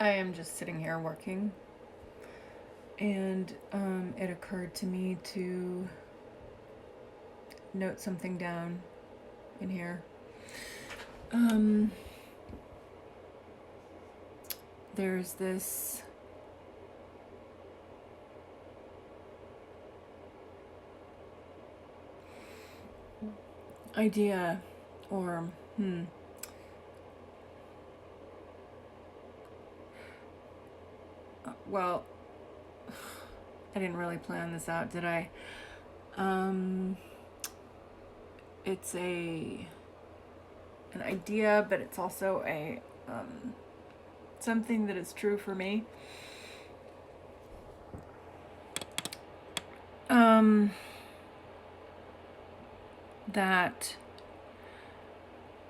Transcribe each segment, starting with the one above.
I am just sitting here working, and it occurred to me to note something down in here. There's this idea, or well, I didn't really plan this out, did I? It's an idea, but it's also a something that is true for me. That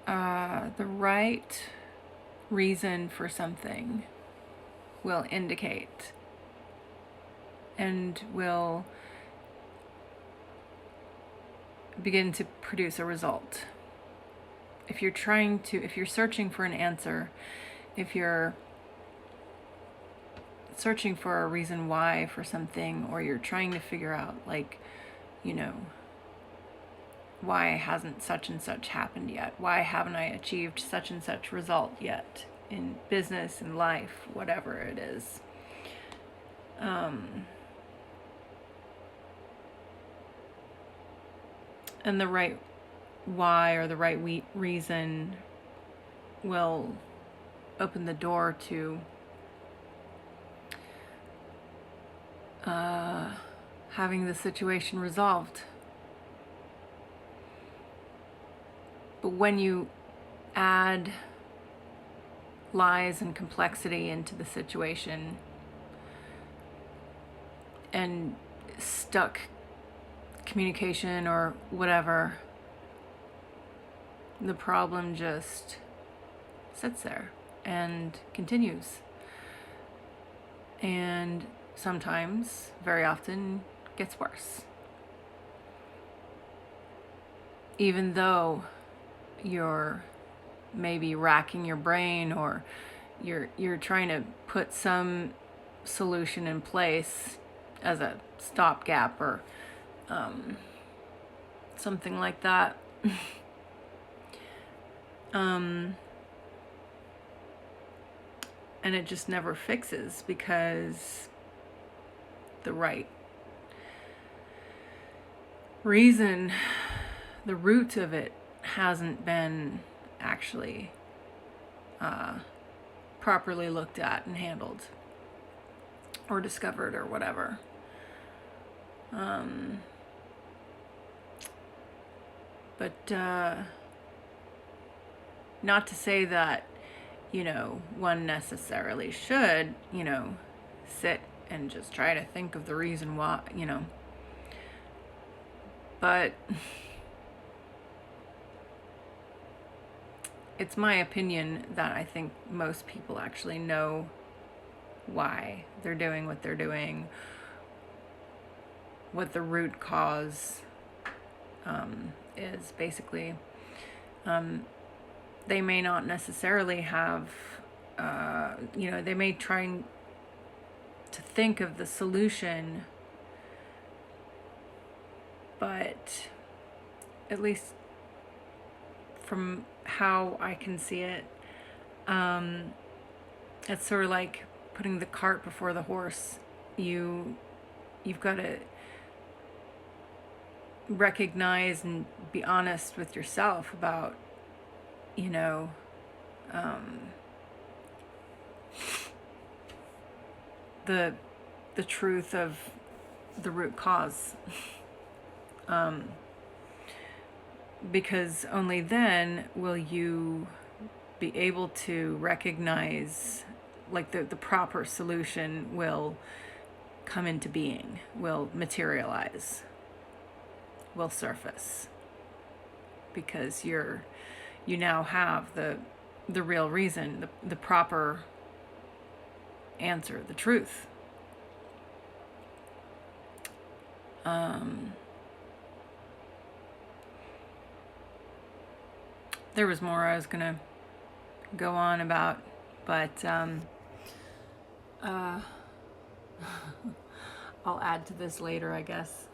the right reason for something will indicate and will begin to produce a result. If you're searching for an answer, if you're searching for a reason why for something, or you're trying to figure out, why hasn't such and such happened yet? Why haven't I achieved such and such result yet in business, in life, whatever it is? And the right why or the right reason will open the door to having the situation resolved. But when you add lies and complexity into the situation and stuck communication or whatever, the problem just sits there and continues. And sometimes, very often, gets worse. Even though you're maybe racking your brain, or you're trying to put some solution in place as a stopgap or something like that. And it just never fixes, because the right reason, the root of it, hasn't been actually properly looked at and handled or discovered or whatever. But not to say that, one necessarily should, sit and just try to think of the reason why, but it's my opinion that I think most people actually know why they're doing what they're doing, what the root cause is, basically. They may not necessarily have, they may try to think of the solution, but at least from how I can see it, it's sort of like putting the cart before the horse. You've got to recognize and be honest with yourself about, the truth of the root cause. Because only then will you be able to recognize, like, the proper solution will come into being, will materialize, will surface, because you now have the real reason, the proper answer, the truth. There was more I was gonna go on about, but I'll add to this later, I guess.